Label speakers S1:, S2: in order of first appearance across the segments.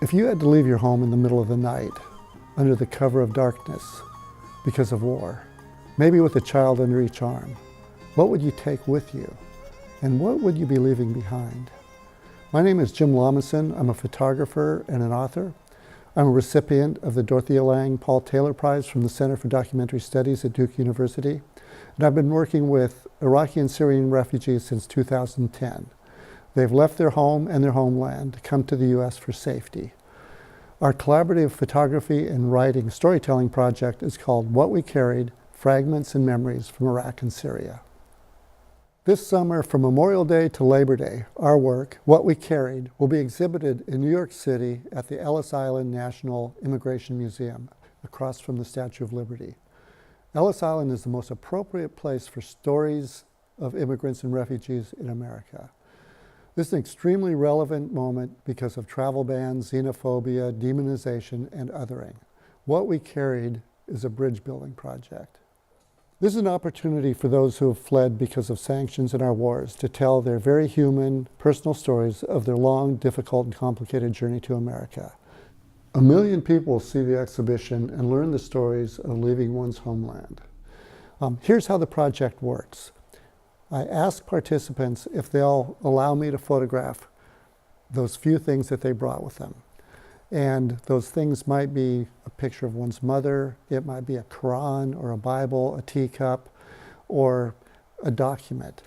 S1: If you had to leave your home in the middle of the night, under the cover of darkness, because of war, maybe with a child under each arm, what would you take with you? And what would you be leaving behind? My name is Jim Lommasson. I'm a photographer and an author. I'm a recipient of the Dorothea Lange Paul Taylor Prize from the Center for Documentary Studies at Duke University. And I've been working with Iraqi and Syrian refugees since 2010. They've left their home and their homeland to come to the U.S. for safety. Our collaborative photography and writing storytelling project is called What We Carried: Fragments and Memories from Iraq and Syria. This summer, from Memorial Day to Labor Day, our work, What We Carried, will be exhibited in New York City at the Ellis Island National Immigration Museum, across from the Statue of Liberty. Ellis Island is the most appropriate place for stories of immigrants and refugees in America. This is an extremely relevant moment because of travel bans, xenophobia, demonization, and othering. What We Carried is a bridge-building project. This is an opportunity for those who have fled because of sanctions and our wars to tell their very human, personal stories of their long, difficult, and complicated journey to America. 1 million people will see the exhibition and learn the stories of leaving one's homeland. Here's how the project works. I ask participants if they'll allow me to photograph those few things that they brought with them. And those things might be a picture of one's mother, it might be a Quran or a Bible, a teacup, or a document.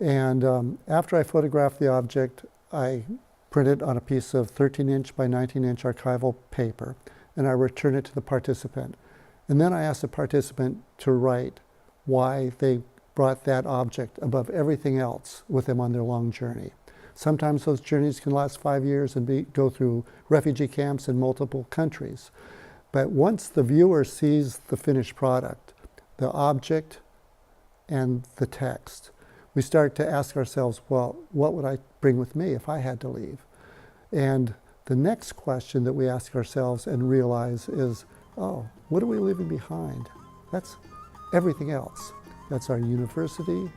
S1: And after I photograph the object, I print it on a piece of 13-inch by 19-inch archival paper, and I return it to the participant. And then I ask the participant to write why they brought that object above everything else with them on their long journey. Sometimes those journeys can last 5 years and go through refugee camps in multiple countries. But once the viewer sees the finished product, the object and the text, we start to ask ourselves, well, what would I bring with me if I had to leave? And the next question that we ask ourselves and realize is, oh, what are we leaving behind? That's everything else. That's our university,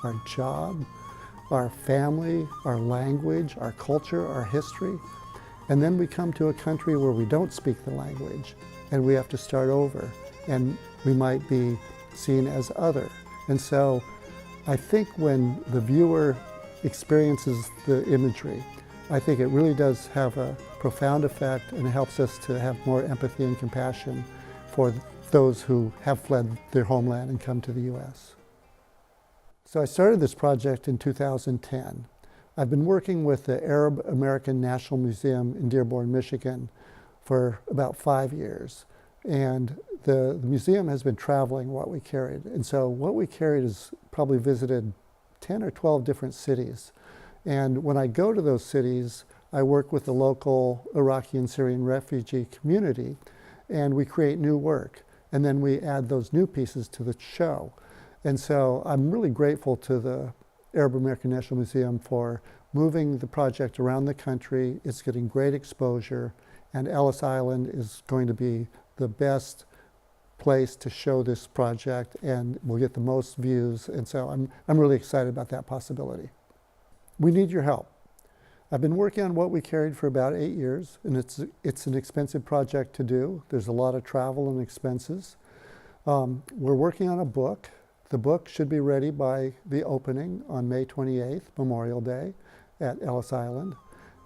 S1: our job, our family, our language, our culture, our history. And then we come to a country where we don't speak the language and we have to start over, and we might be seen as other. And so I think when the viewer experiences the imagery, I think it really does have a profound effect, and it helps us to have more empathy and compassion for those who have fled their homeland and come to the U.S. So I started this project in 2010. I've been working with the Arab American National Museum in Dearborn, Michigan for about 5 years. And the museum has been traveling What We Carried. And so What We Carried has probably visited 10 or 12 different cities. And when I go to those cities, I work with the local Iraqi and Syrian refugee community, and we create new work. And then we add those new pieces to the show. And so I'm really grateful to the Arab American National Museum for moving the project around the country. It's getting great exposure, and Ellis Island is going to be the best place to show this project, and we'll get the most views. And so I'm really excited about that possibility. We need your help. I've been working on What We Carried for about 8 years, and it's an expensive project to do. There's a lot of travel and expenses. We're working on a book. The book should be ready by the opening on May 28th, Memorial Day, at Ellis Island.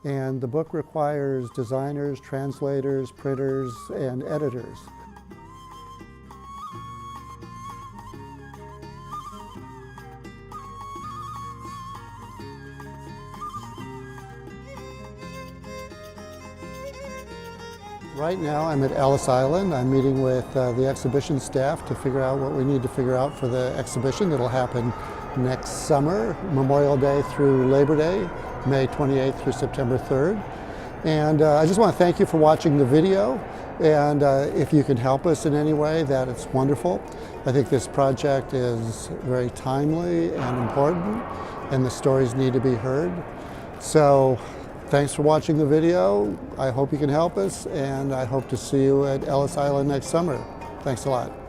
S1: And the book requires designers, translators, printers, and editors. Right now I'm at Ellis Island. I'm meeting with the exhibition staff to figure out what we need to figure out for the exhibition that'll happen next summer, Memorial Day through Labor Day, May 28th through September 3rd. And I just want to thank you for watching the video, and if you can help us in any way, that it's wonderful. I think this project is very timely and important, and the stories need to be heard. So thanks for watching the video. I hope you can help us, and I hope to see you at Ellis Island next summer. Thanks a lot.